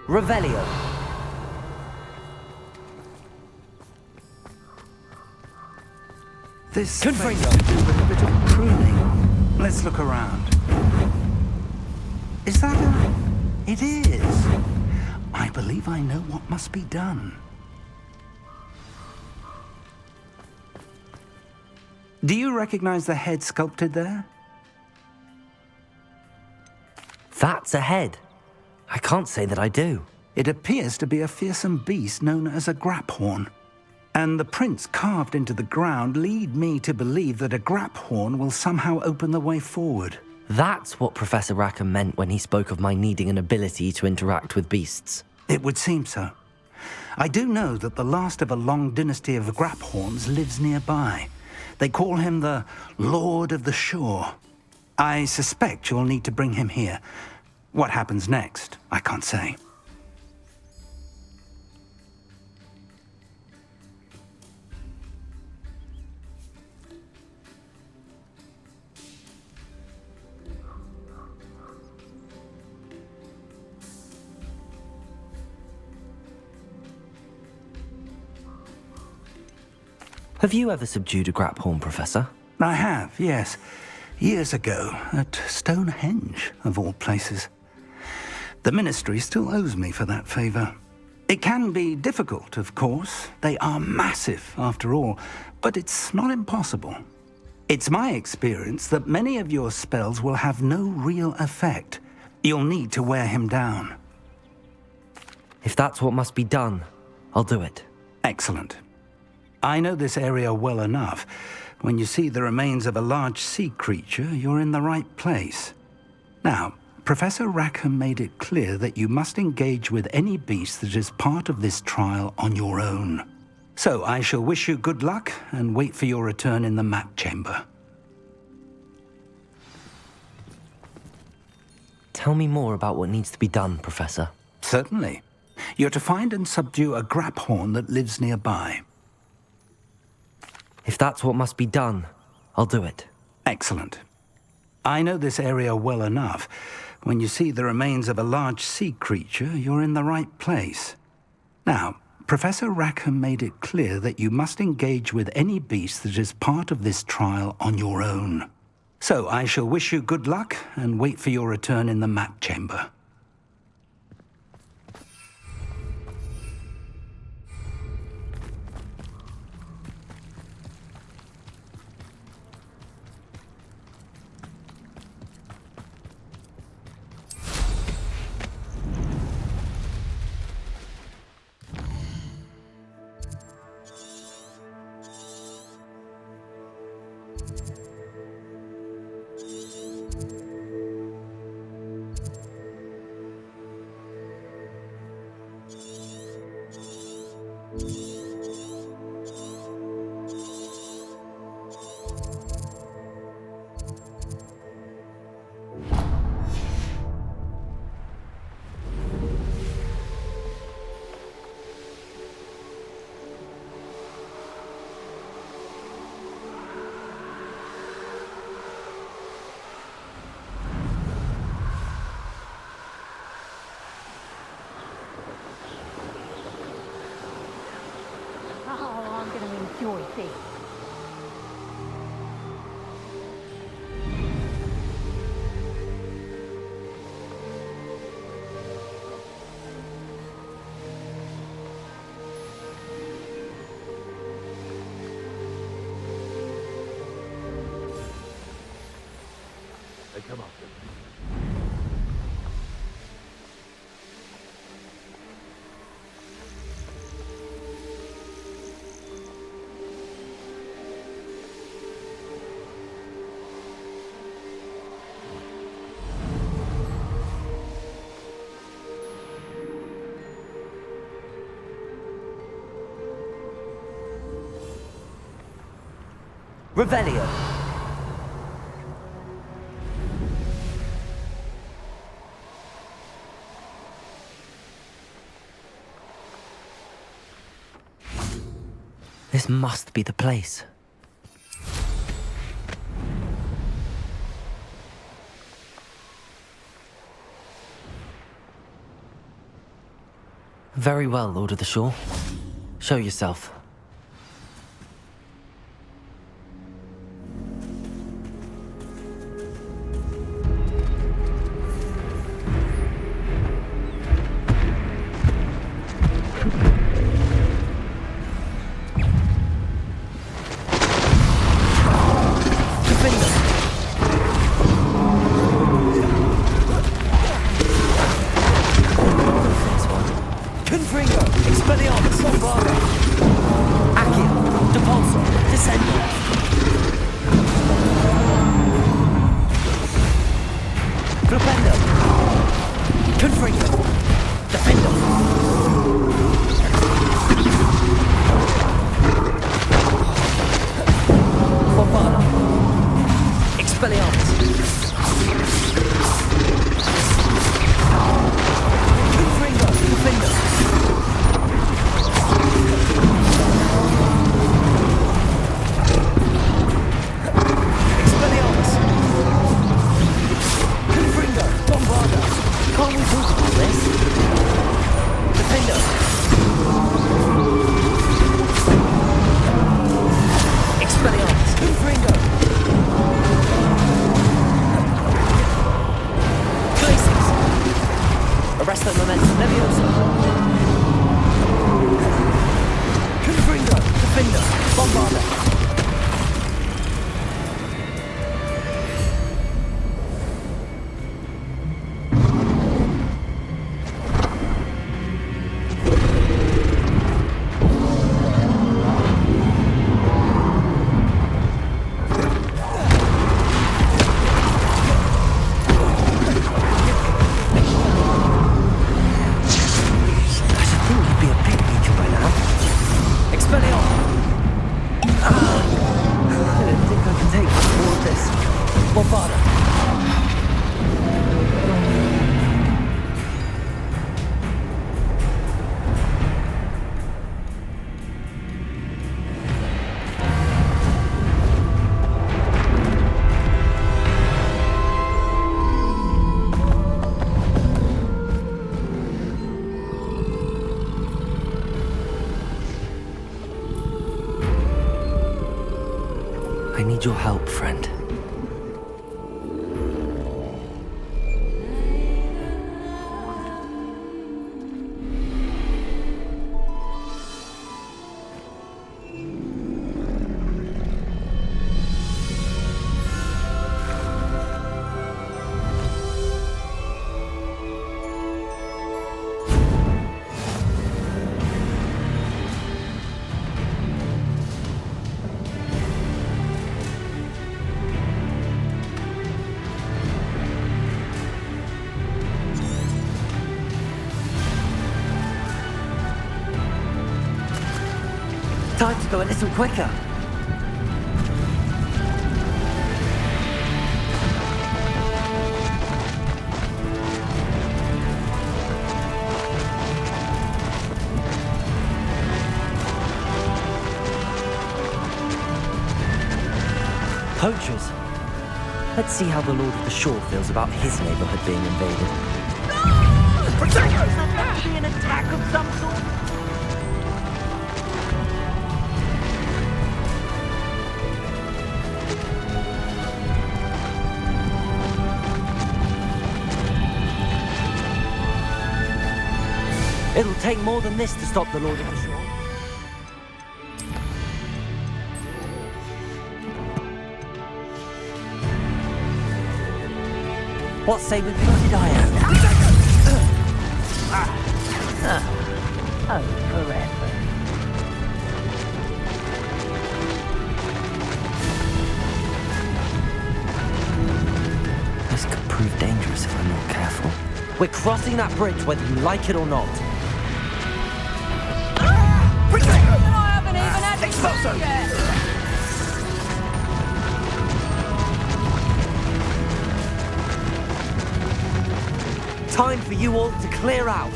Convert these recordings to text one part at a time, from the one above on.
Revelio. This Confringo. place could do with a bit of pruning. Let's look around. Is that a... It is. I believe I know what must be done. Do you recognize the head sculpted there? That's a head. I can't say that I do. It appears to be a fearsome beast known as a graphorn. And the prints carved into the ground lead me to believe that a graphorn will somehow open the way forward. That's what Professor Rackham meant when he spoke of my needing an ability to interact with beasts. It would seem so. I do know that the last of a long dynasty of graphorns lives nearby. They call him the Lord of the Shore. I suspect you'll need to bring him here. What happens next, I can't say. Have you ever subdued a graphorn, Professor? I have, yes. Years ago, at Stonehenge, of all places. The Ministry still owes me for that favor. It can be difficult, of course. They are massive, after all, but it's not impossible. It's my experience that many of your spells will have no real effect. You'll need to wear him down. If that's what must be done, I'll do it. Excellent. I know this area well enough. When you see the remains of a large sea creature, you're in the right place. Now, Professor Rackham made it clear that you must engage with any beast that is part of this trial on your own. So I shall wish you good luck and wait for your return in the map chamber. Tell me more about what needs to be done, Professor. Certainly. You're to find and subdue a graphorn that lives nearby. If that's what must be done, I'll do it. Excellent. I know this area well enough. When you see the remains of a large sea creature, you're in the right place. Now, Professor Rackham made it clear that you must engage with any beast that is part of this trial on your own. So I shall wish you good luck and wait for your return in the map chamber. Enjoy this. They come up. Revelio. This must be the place. Very well, Lord of the Shore. Show yourself. I need your help, friend. Time to go a little quicker. Poachers. Let's see how the Lord of the Shore feels about his neighborhood being invaded. No! Protect us! Is that be an attack of some sort? It'll take more than this to stop the Lord of the Shore. What say we painted iron? Oh, forever. This could prove dangerous if I'm not careful. We're crossing that bridge whether you like it or not. I haven't even had it yet. Time for you all to clear out.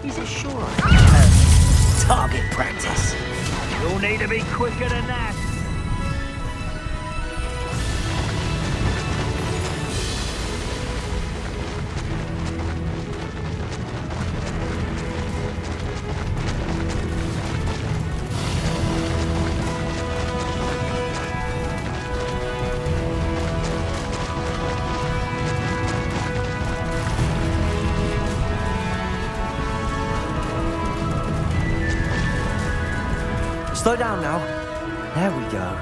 Is it sure? Target practice. You'll need to be quicker than that. Slow down now. There we go.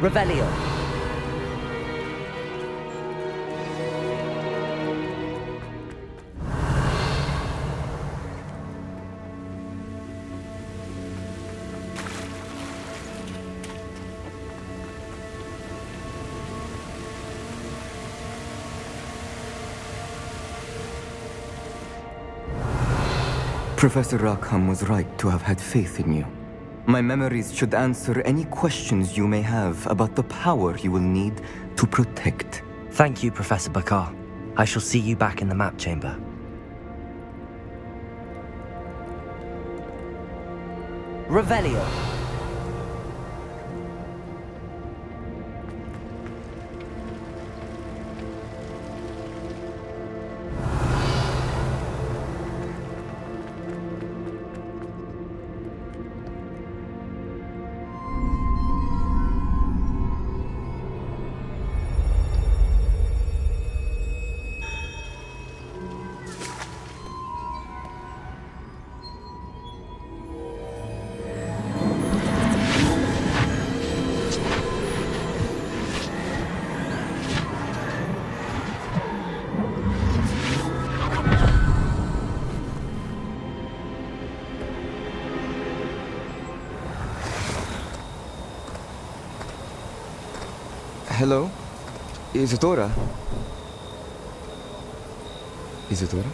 Revelio. Professor Rackham was right to have had faith in you. My memories should answer any questions you may have about the power you will need to protect. Thank you, Professor Bakar. I shall see you back in the map chamber. Revelio. Hello? Isadora? Isadora?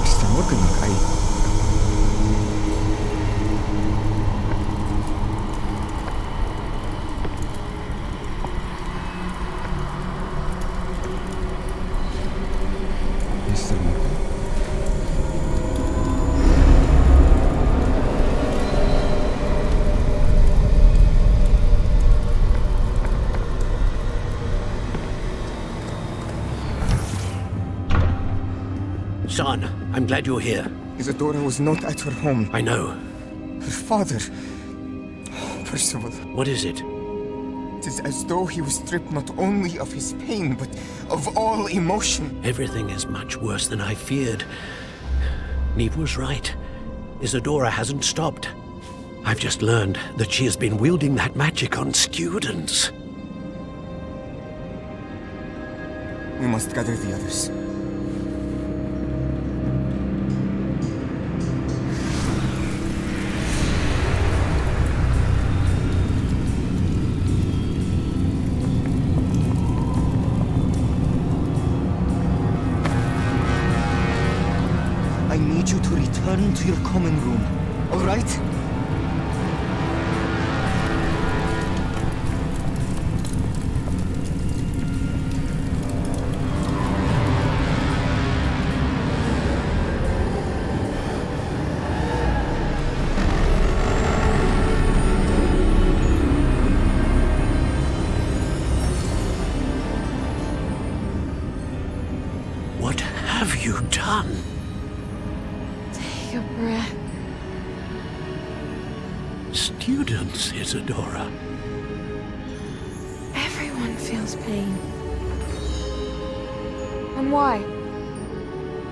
Mr. Morgan, Mr. Morgan? Son, I'm glad you're here. Isadora was not at her home. I know. Her father... Oh, Percival. What is it? It is as though he was stripped not only of his pain, but of all emotion. Everything is much worse than I feared. Neve was right. Isadora hasn't stopped. I've just learned that she has been wielding that magic on students. We must gather the others. I need you to return to your common room, all right? What have you done? Take a breath. Students, Isadora. Everyone feels pain. And why?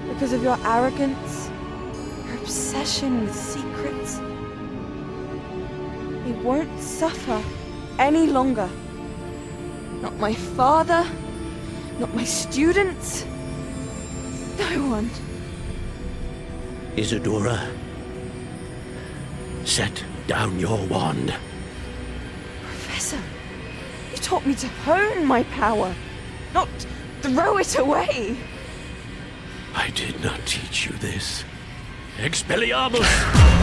Because of your arrogance? Your obsession with secrets? They won't suffer any longer. Not my father, Not my students. No one. Isadora, set down your wand. Professor, you taught me to hone my power, not throw it away. I did not teach you this. Expelliarmus!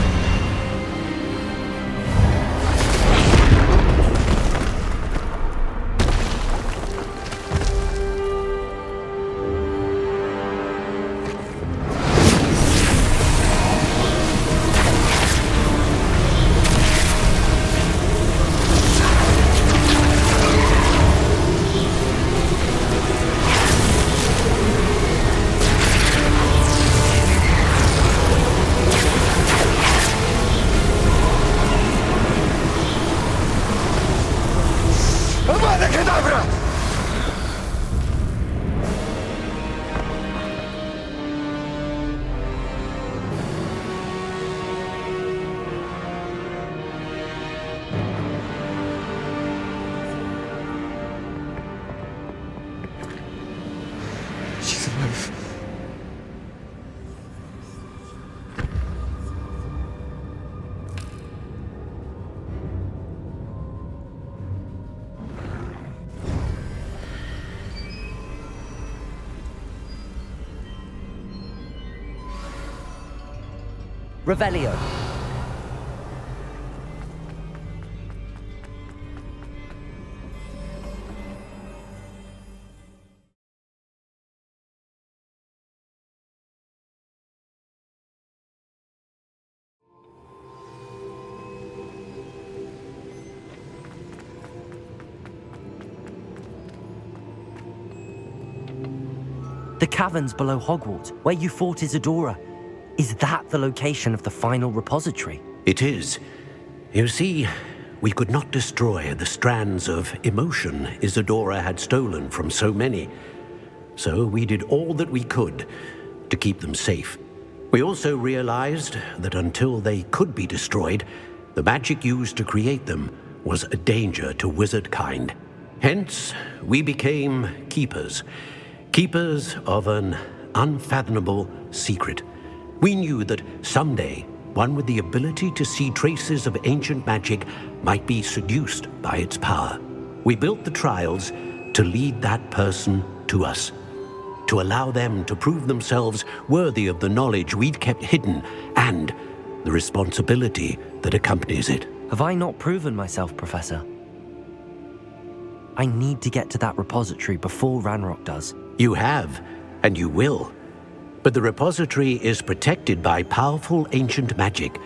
She's alive. Revelio. The caverns below Hogwarts, where you fought Isadora. Is that the location of the final repository? It is. You see, we could not destroy the strands of emotion Isadora had stolen from so many. So we did all that we could to keep them safe. We also realized that until they could be destroyed, the magic used to create them was a danger to wizard kind. Hence, we became keepers. Keepers of an unfathomable secret. We knew that someday, one with the ability to see traces of ancient magic might be seduced by its power. We built the trials to lead that person to us, to allow them to prove themselves worthy of the knowledge we'd kept hidden and the responsibility that accompanies it. Have I not proven myself, Professor? I need to get to that repository before Ranrock does. You have, and you will. But the repository is protected by powerful ancient magic.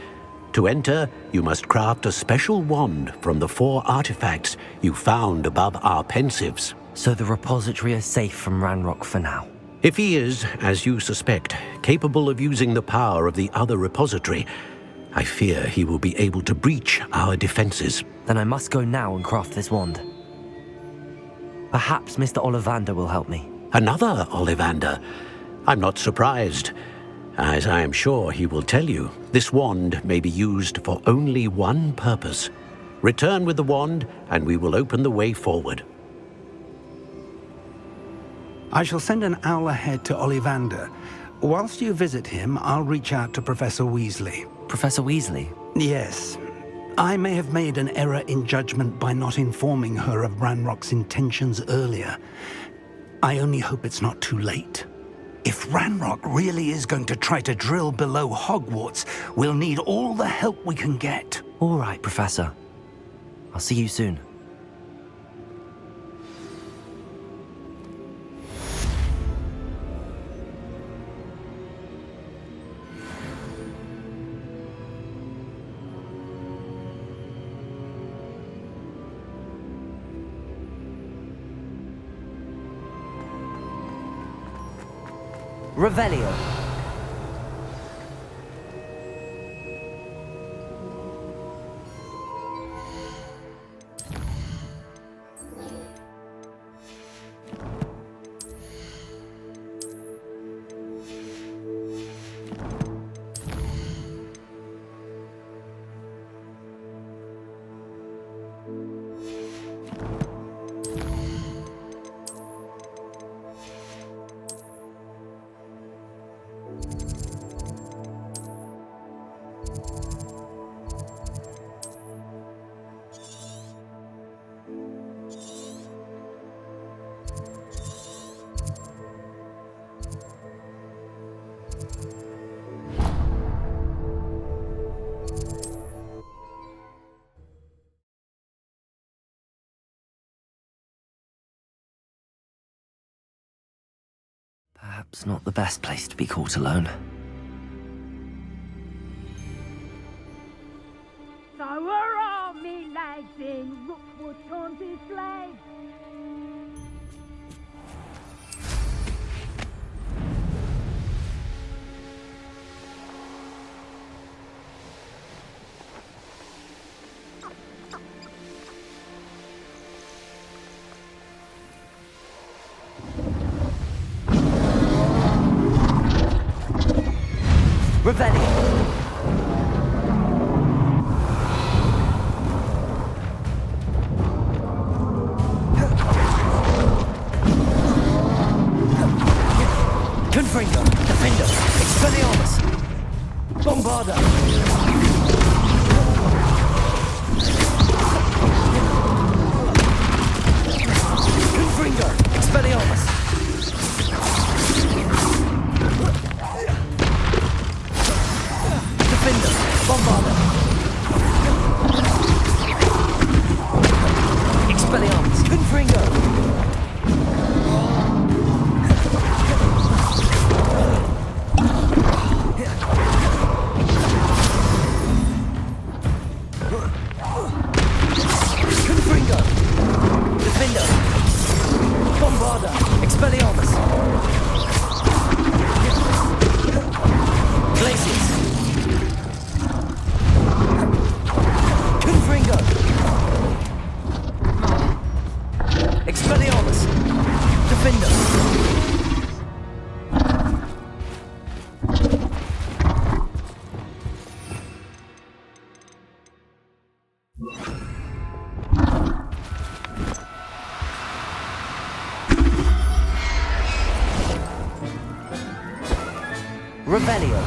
To enter, you must craft a special wand from the 4 artifacts you found above our pensives. So the repository is safe from Ranrock for now. If he is, as you suspect, capable of using the power of the other repository, I fear he will be able to breach our defenses. Then I must go now and craft this wand. Perhaps Mr. Ollivander will help me. Another Ollivander? I'm not surprised. As I am sure he will tell you, this wand may be used for only one purpose. Return with the wand, and we will open the way forward. I shall send an owl ahead to Ollivander. Whilst you visit him, I'll reach out to Professor Weasley. Professor Weasley? Yes. I may have made an error in judgment by not informing her of Ranrock's intentions earlier. I only hope it's not too late. If Ranrock really is going to try to drill below Hogwarts, we'll need all the help we can get. All right, Professor. I'll see you soon. Revelio. Perhaps not the best place to be caught alone. So we're all me lads in Rookwood Taunted Slade. Revelio! Confringo! Defender! Expelliarmus! Bombarda! Confringo! Expelliarmus! Defender! Bombarda! Expelliarmus! Confringo! Confringo! Defender! Bombarda! Expelliarmus! Glacius! Confringo! Expelliarmus! Defender! Revelio!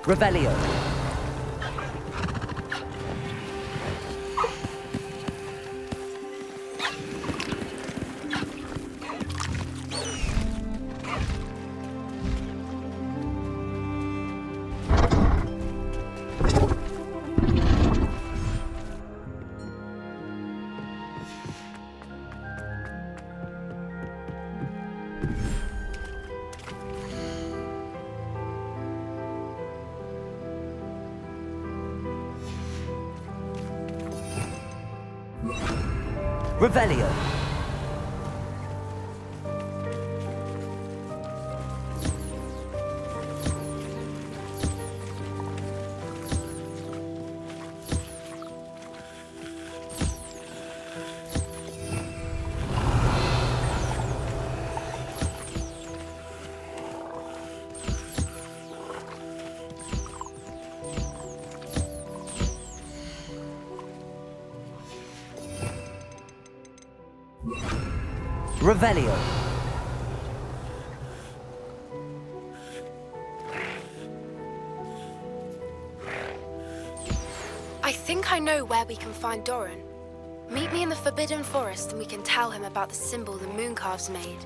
Revelio. Revelio. Revelio. I think I know where we can find Doran. Meet me in the Forbidden Forest and we can tell him about the symbol the Mooncalves made.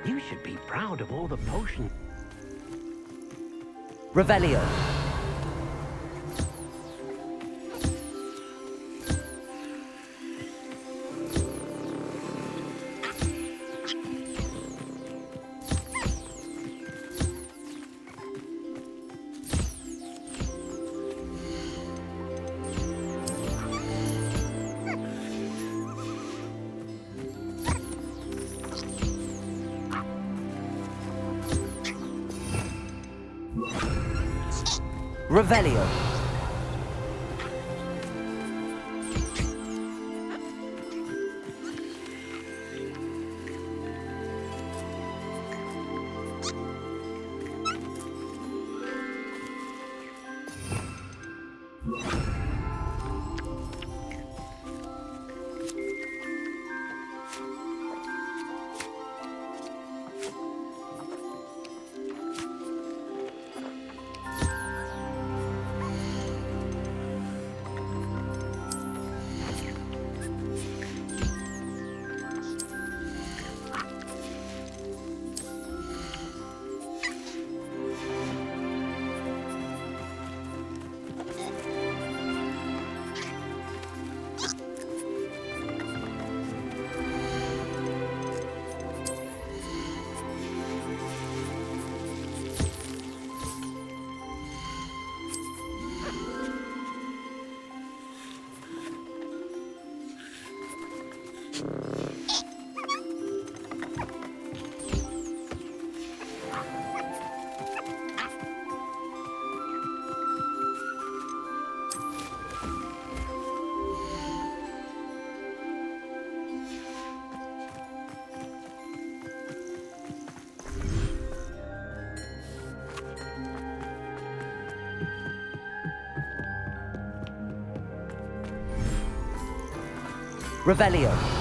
You should be proud of all the potions. Revelio. Revelio. Revelio.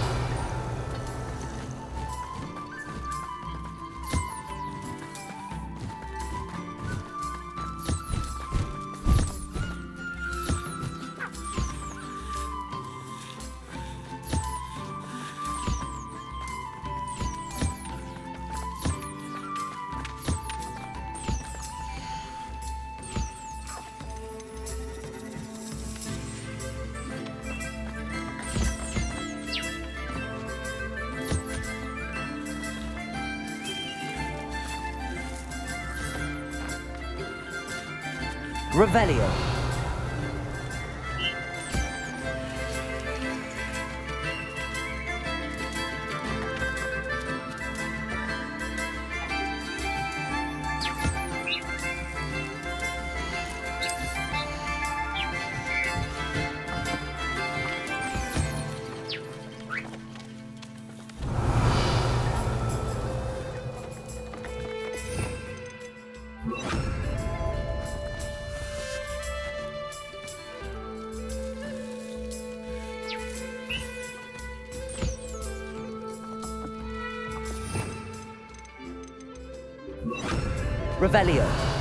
Revelio. Revelio.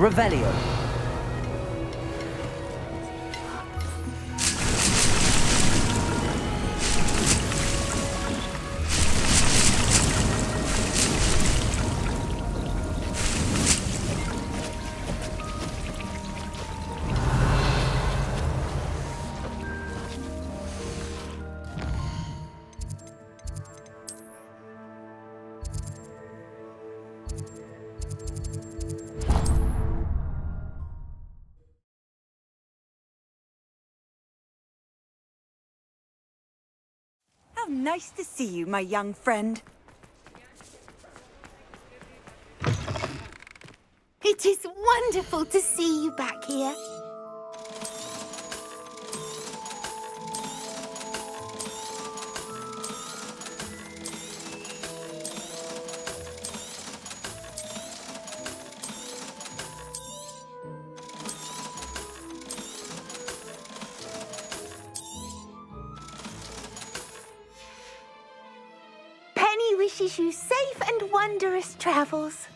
Revelio. How nice to see you, my young friend. It is wonderful to see you back here. wishes you safe and wondrous travels.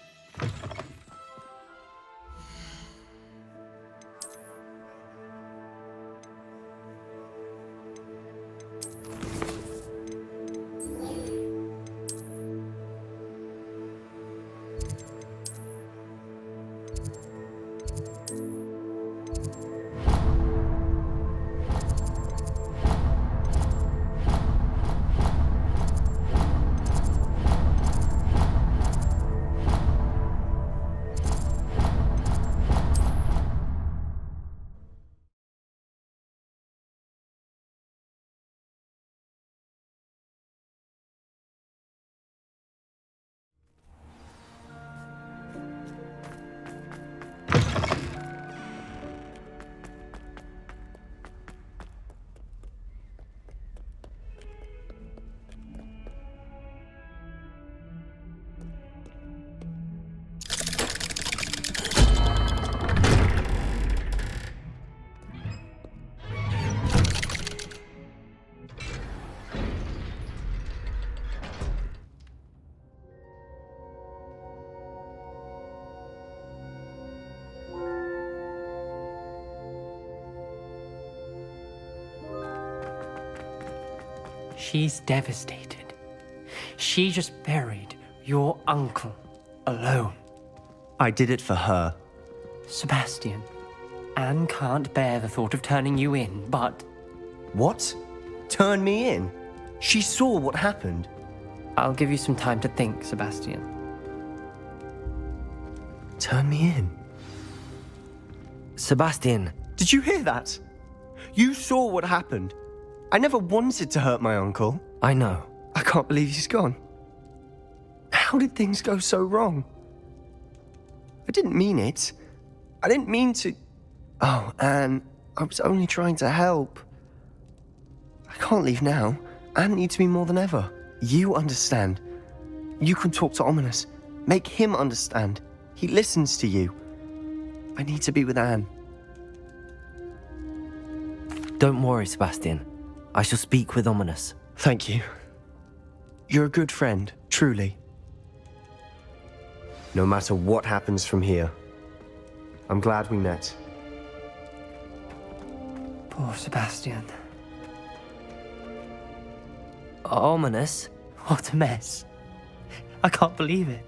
She's devastated. She just buried your uncle alone. I did it for her. Sebastian, Anne can't bear the thought of turning you in, but... What? Turn me in? She saw what happened. I'll give you some time to think, Sebastian. Turn me in? Sebastian. Did you hear that? You saw what happened. I never wanted to hurt my uncle. I know. I can't believe he's gone. How did things go so wrong? I didn't mean it. I didn't mean to... Oh, Anne, I was only trying to help. I can't leave now. Anne needs me more than ever. You understand. You can talk to Ominous. Make him understand. He listens to you. I need to be with Anne. Don't worry, Sebastian. I shall speak with Ominous. Thank you. You're a good friend, truly. No matter what happens from here, I'm glad we met. Poor Sebastian. Ominous? What a mess. I can't believe it.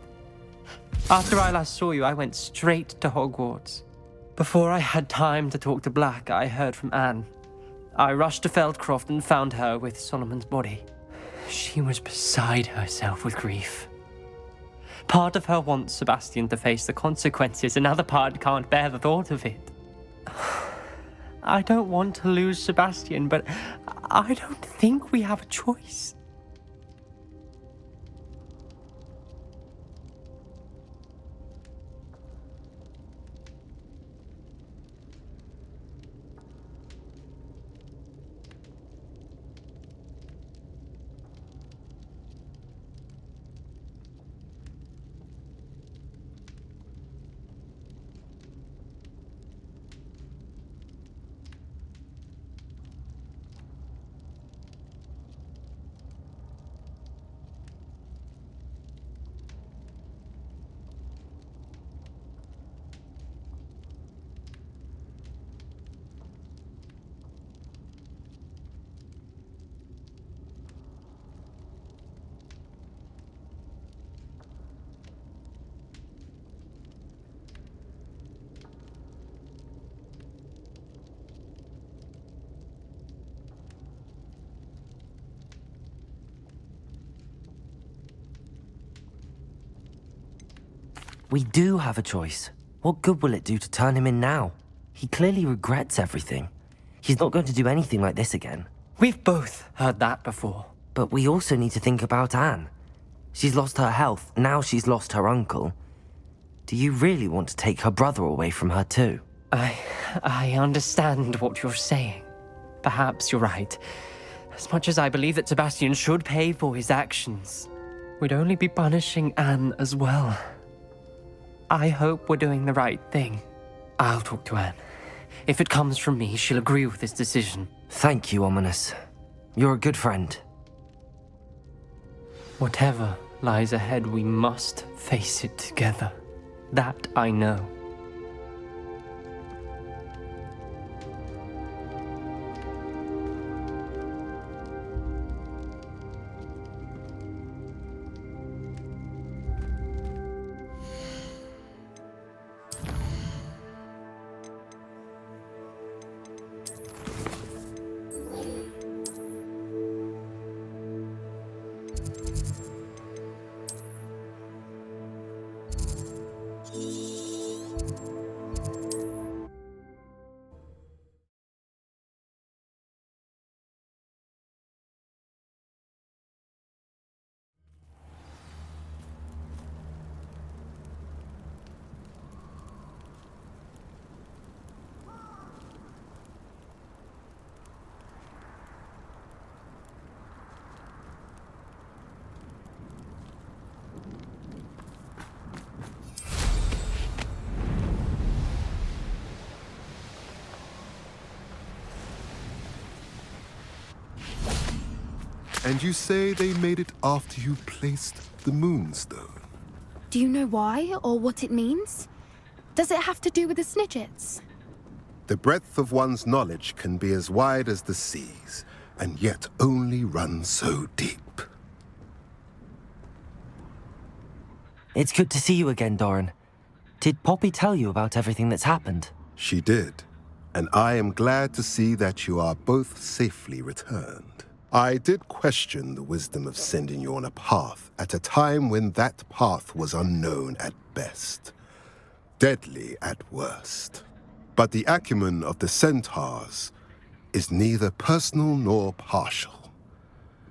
After I last saw you, I went straight to Hogwarts. Before I had time to talk to Black, I heard from Anne. I rushed to Feldcroft and found her with Solomon's body. She was beside herself with grief. Part of her wants Sebastian to face the consequences, another part can't bear the thought of it. I don't want to lose Sebastian, but I don't think we have a choice. We do have a choice. What good will it do to turn him in now? He clearly regrets everything. He's not going to do anything like this again. We've both heard that before. But we also need to think about Anne. She's lost her health, now she's lost her uncle. Do you really want to take her brother away from her too? I understand what you're saying. Perhaps you're right. As much as I believe that Sebastian should pay for his actions, we'd only be punishing Anne as well. I hope we're doing the right thing. I'll talk to Anne. If it comes from me, she'll agree with this decision. Thank you, Ominous. You're a good friend. Whatever lies ahead, we must face it together. That I know. And you say they made it after you placed the Moonstone? Do you know why, or what it means? Does it have to do with the Snidgets? The breadth of one's knowledge can be as wide as the seas, and yet only run so deep. It's good to see you again, Doran. Did Poppy tell you about everything that's happened? She did, and I am glad to see that you are both safely returned. I did question the wisdom of sending you on a path at a time when that path was unknown at best, deadly at worst. But the acumen of the centaurs is neither personal nor partial.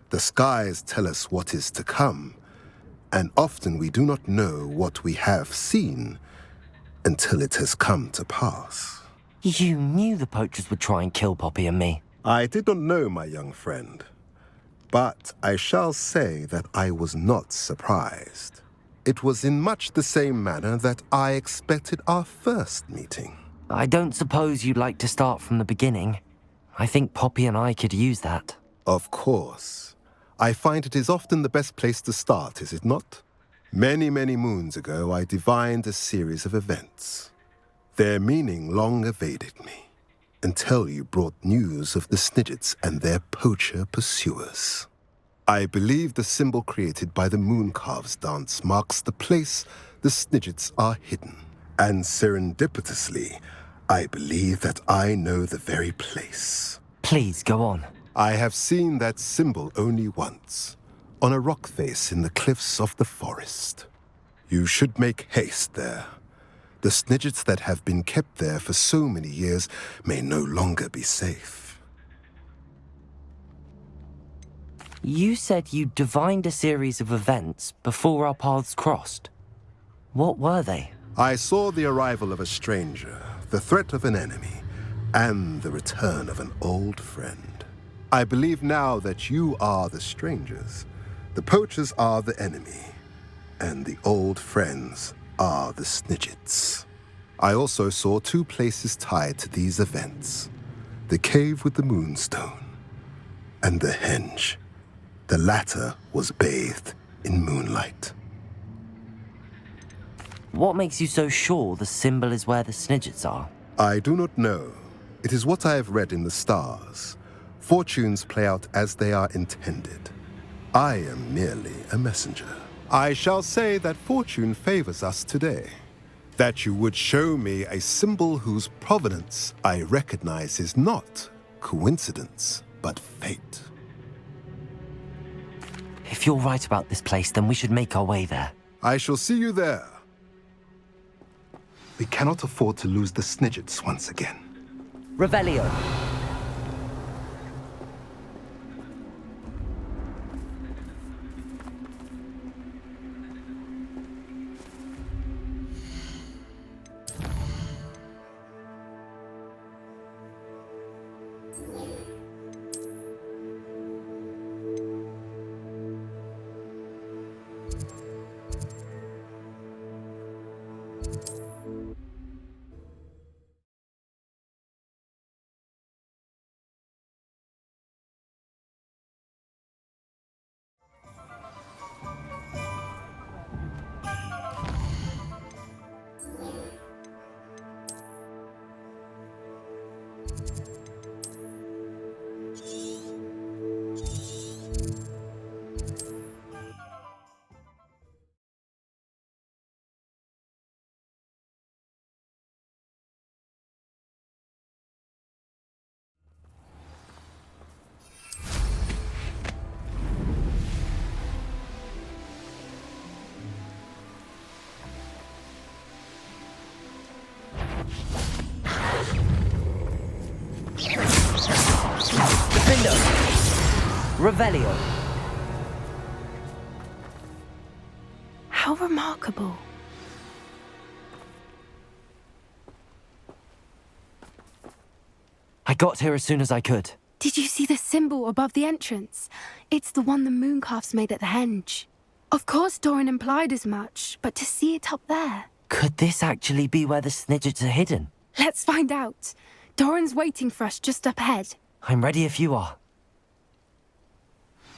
The skies tell us what is to come, and often we do not know what we have seen until it has come to pass. You knew the poachers would try and kill Poppy and me. I did not know, my young friend, but I shall say that I was not surprised. It was in much the same manner that I expected our first meeting. I don't suppose you'd like to start from the beginning. I think Poppy and I could use that. Of course. I find it is often the best place to start, is it not? Many, many moons ago, I divined a series of events. Their meaning long evaded me, until you brought news of the Snidgets and their poacher pursuers. I believe the symbol created by the Mooncalves dance marks the place the Snidgets are hidden. And serendipitously, I believe that I know the very place. Please, go on. I have seen that symbol only once, on a rock face in the cliffs of the forest. You should make haste there. The Snidgets that have been kept there for so many years may no longer be safe. You said you divined a series of events before our paths crossed. What were they? I saw the arrival of a stranger, the threat of an enemy, and the return of an old friend. I believe now that you are the strangers, the poachers are the enemy, and the old friends are the Snidgets. I also saw two places tied to these events: the cave with the Moonstone and the henge. The latter was bathed in moonlight. What makes you so sure the symbol is where the Snidgets are? I do not know. It is what I have read in the stars. Fortunes play out as they are intended. I am merely a messenger. I shall say that fortune favors us today. That you would show me a symbol whose provenance I recognize is not coincidence, but fate. If you're right about this place, then we should make our way there. I shall see you there. We cannot afford to lose the Snidgets once again. Revelio. Accio! Revelio. How remarkable. I got here as soon as I could. Did you see the symbol above the entrance? It's the one the mooncalves made at the henge. Of course Doran implied as much, but to see it up there... Could this actually be where the Snidgets are hidden? Let's find out. Doran's waiting for us just up ahead. I'm ready if you are.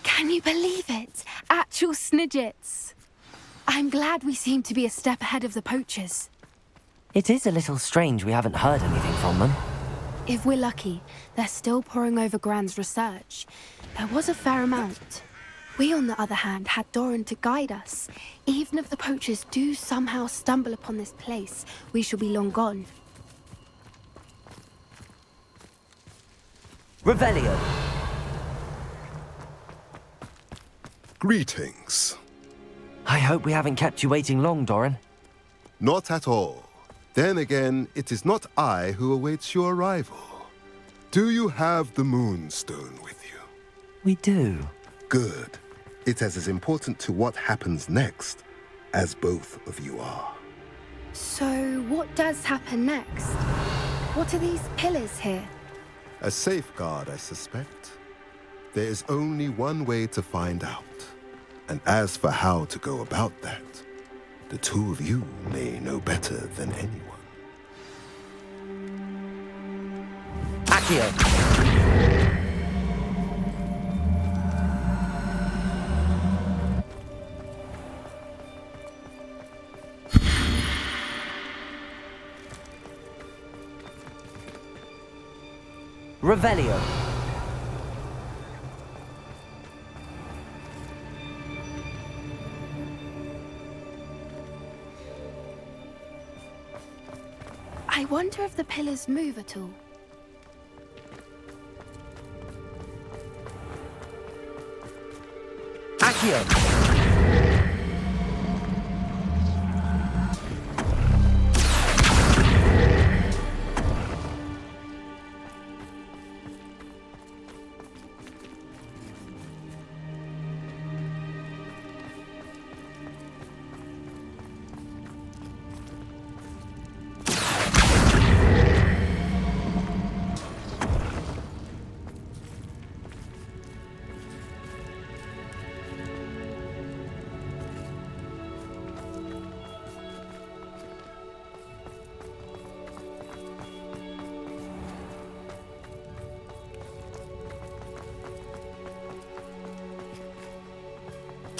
Can you believe it? Actual Snidgets. I'm glad we seem to be a step ahead of the poachers. It is a little strange we haven't heard anything from them. If we're lucky, they're still poring over Gran's research. There was a fair amount. We, on the other hand, had Doran to guide us. Even if the poachers do somehow stumble upon this place, we shall be long gone. Revelio. Greetings. I hope we haven't kept you waiting long, Doran. Not at all. Then again, it is not I who awaits your arrival. Do you have the Moonstone with you? We do. Good. It is as important to what happens next as both of you are. So, what does happen next? What are these pillars here? A safeguard, I suspect. There is only one way to find out. And as for how to go about that, the two of you may know better than anyone. Accio. Revelio. I wonder if the pillars move at all. Accio.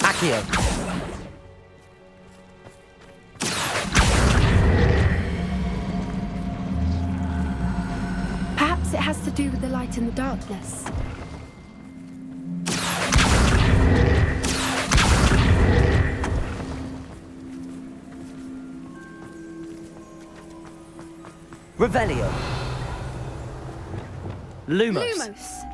Accio. Perhaps it has to do with the light in the darkness. Revelio. Lumos. Lumos.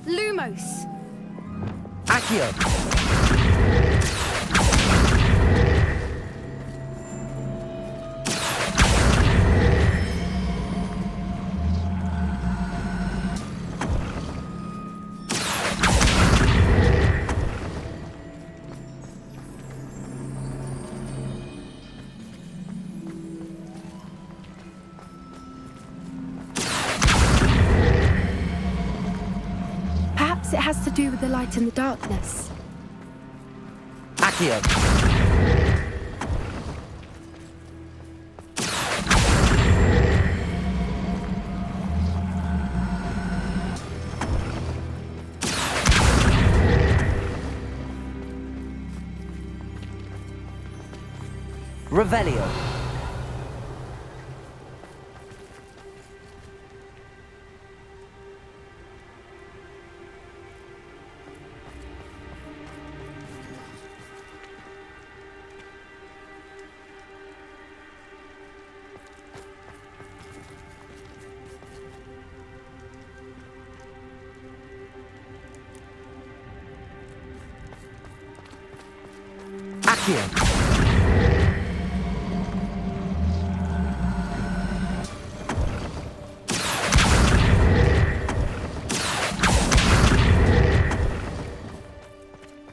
Lumos. Accio. Perhaps it has to do with the light in the darkness. Accio. Revelio. Accio.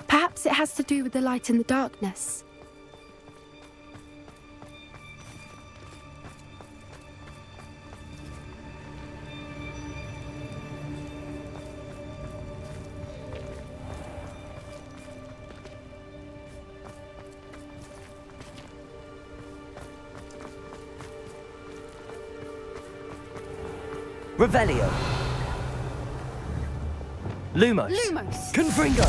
Perhaps it has to do with the light in the darkness. Revelio. Lumos. Lumos. Confringo.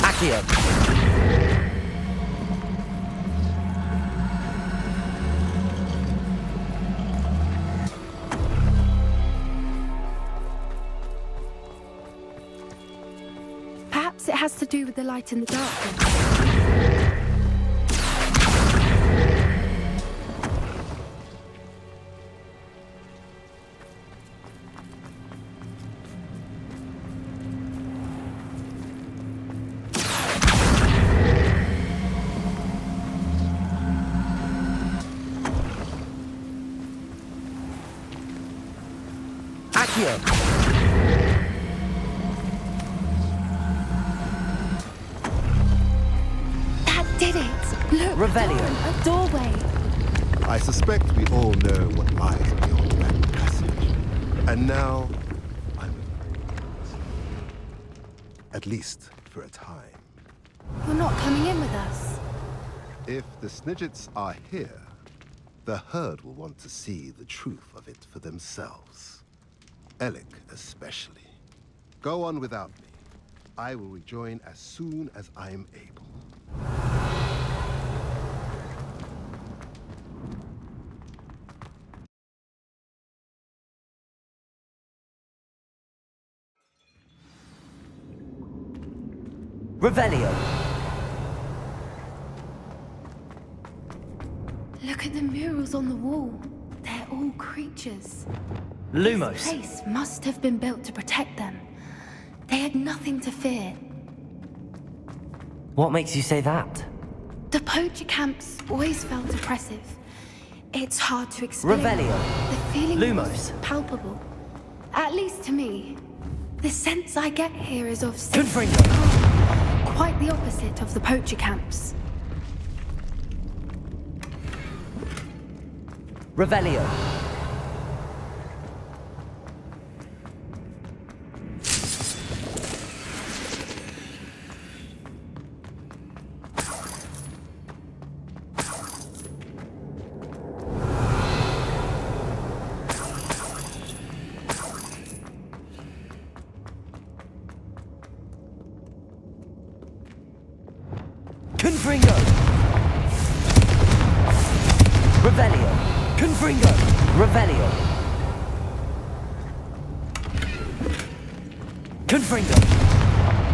Accio. Perhaps it has to do with the light in the darkness. Accio. Did it? Look, Revelio. A doorway. I suspect we all know what lies beyond that passage. And now, I'm at least for a time. You're not coming in with us. If the Snidgets are here, the herd will want to see the truth of it for themselves. Alec especially. Go on without me. I will rejoin as soon as I am able. Revelio. Look at the murals on the wall. They're all creatures. Lumos. This place must have been built to protect them. They had nothing to fear. What makes you say that? The poacher camps always felt oppressive. It's hard to explain. Revelio. The feeling Lumos. was palpable. At least to me. The sense I get here is of safety. Confringo. Quite the opposite of the poacher camps. Revelio. Confringo. Revelio. Confringo. Revelio. Confringo.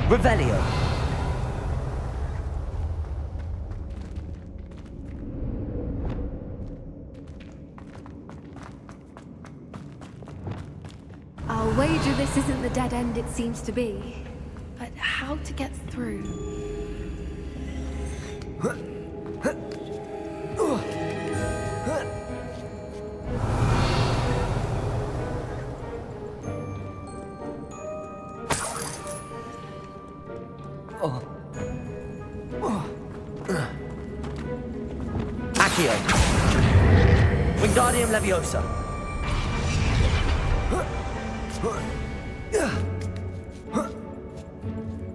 Revelio. I'll wager this isn't the dead end it seems to be. But how to get through? Accio. Wingardium Leviosa.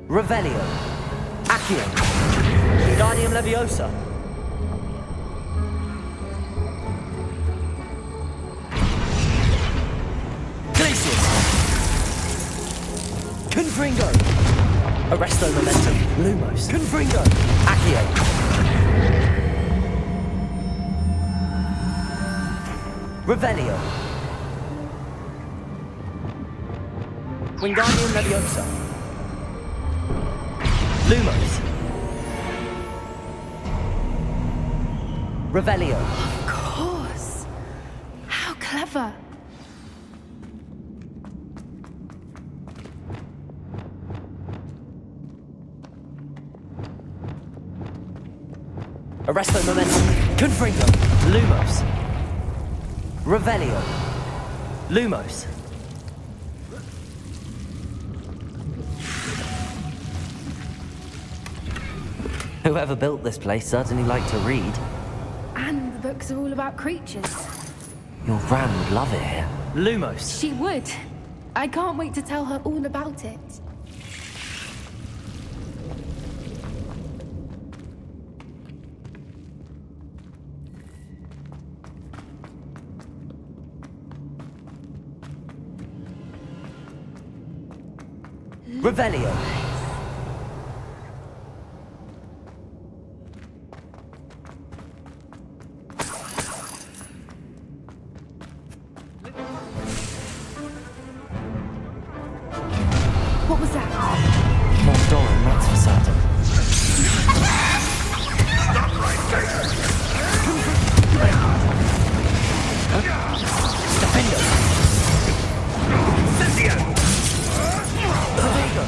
Revelio. Accio. Wingardium Leviosa. Glacius. Confringo. Arresto Momentum. Lumos. Confringo. Accio. Revelio. Wingardium Leviosa. Lumos. Revelio. Of course. How clever. Arresto Momentum. Confringo. Lumos. Revelio. Lumos. Whoever built this place certainly liked to read. And the books are all about creatures. Your gran would love it here. Lumos. She would. I can't wait to tell her all about it. Revelio. What was that? Not Doran, that's for certain. Stop right there! Defendo. Cynthia! Prodigo.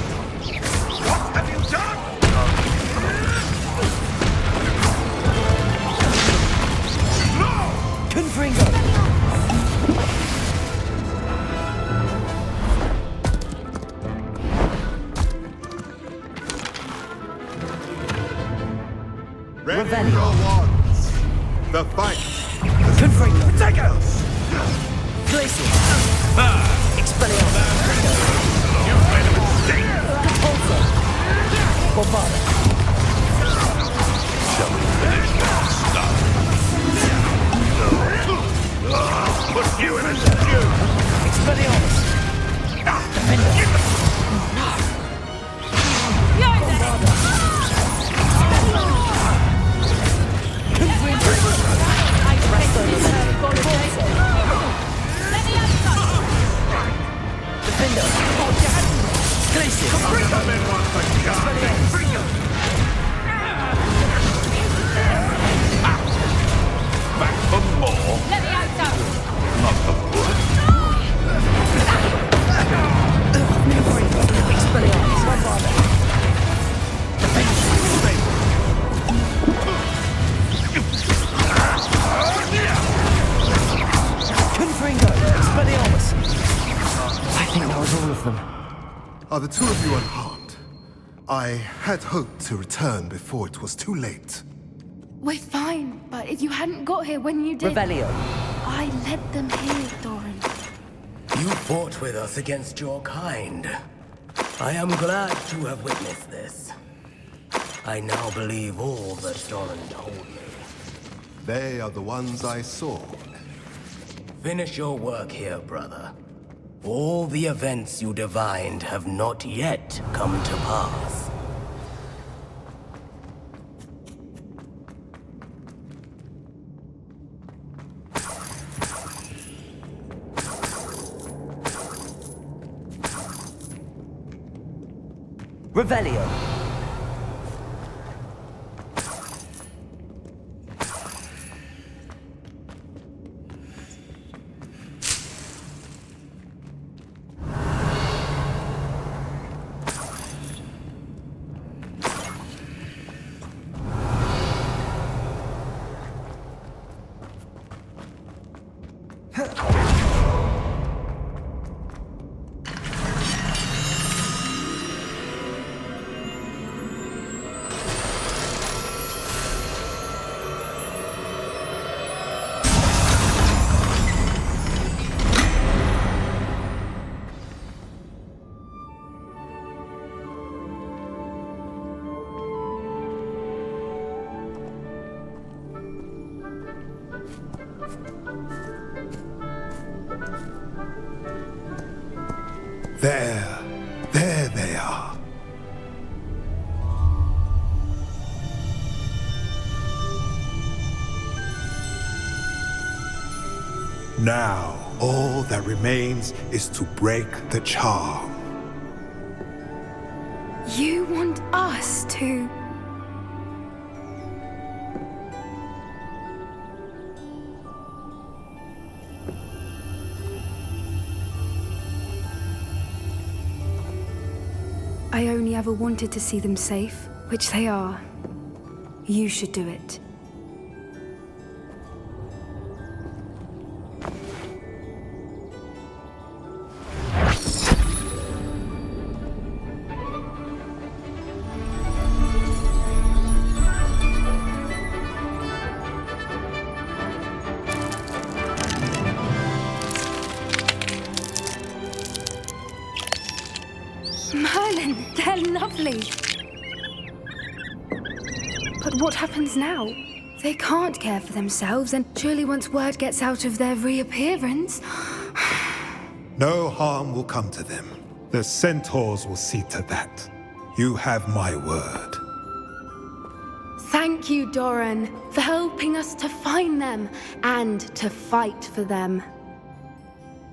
What have you done? No! Confringo. Ready your wands. The fight. Confringo. Take it! Glacier. Expelliarmus. You made a mistake! Repulsor. Bombard. Shall we finish that stuff? I'll put you in a stew! Expelliarmus. Defender. Bombarda. Confringo. Arresto Momentum. Defender. Glacier. Back for more? Not for wood. Expelliarmus. Bombarda. Confringo. Expelliarmus. I think that was all of them. Are the two of you unharmed? I had hoped to return before it was too late. We're fine, but if you hadn't got here when you did... Revelio. I led them here, Doran. You fought with us against your kind. I am glad to have witnessed this. I now believe all that Doran told me. They are the ones I saw. Finish your work here, brother. All the events you divined have not yet come to pass. Revelio. There they are. Now, all that remains is to break the charm. You want us to... I only ever wanted to see them safe, which they are. You should do it. Merlin, they're lovely. But what happens now? They can't care for themselves, and surely once word gets out of their reappearance... No harm will come to them. The centaurs will see to that. You have my word. Thank you, Doran, for helping us to find them and to fight for them.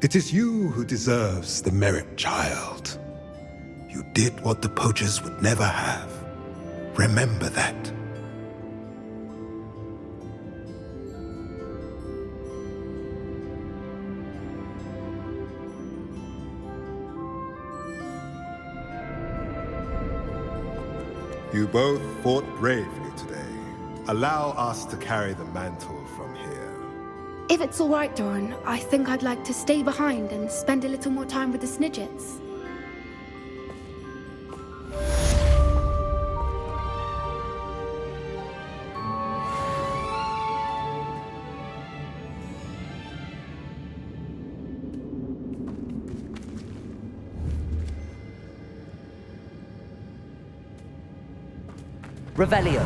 It is you who deserves the merit, child. You did what the poachers would never have. Remember that. You both fought bravely today. Allow us to carry the mantle from here. If it's all right, Doran, I think I'd like to stay behind and spend a little more time with the Snidgets. Revelio.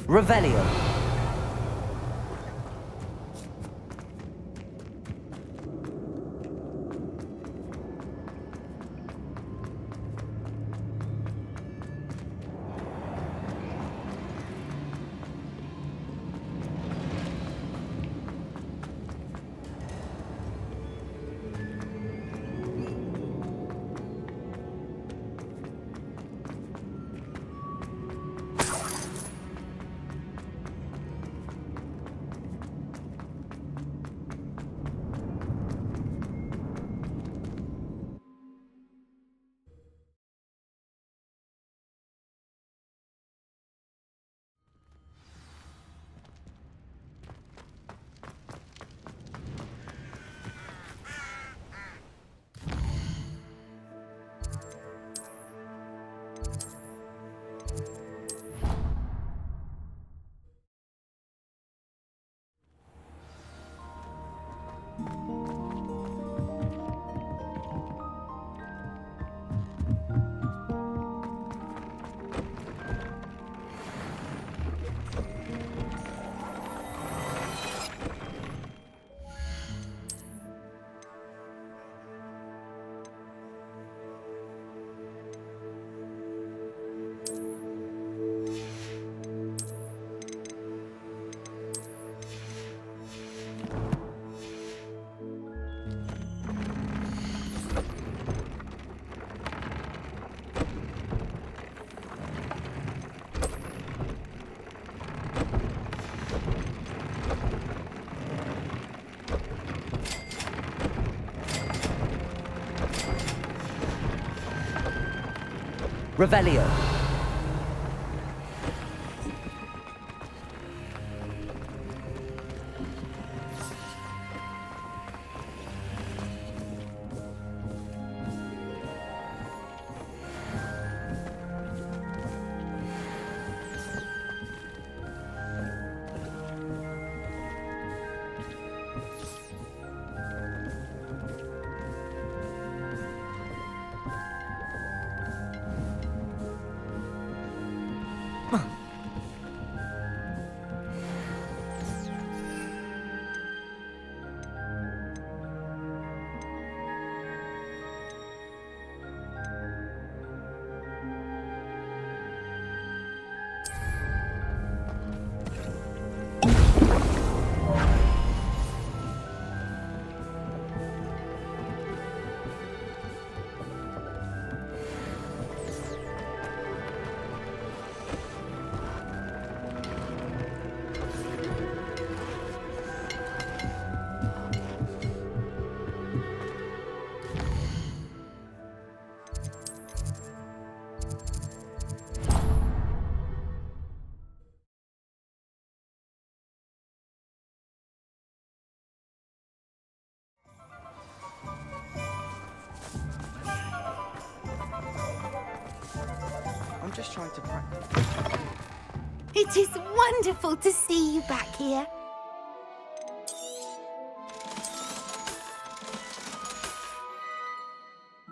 Revelio. Revelio. just trying to practice. It is wonderful to see you back here.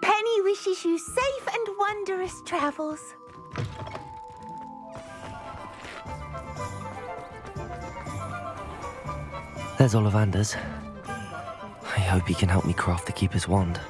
Penny wishes you safe and wondrous travels. There's Ollivander's. I hope he can help me craft the Keeper's wand.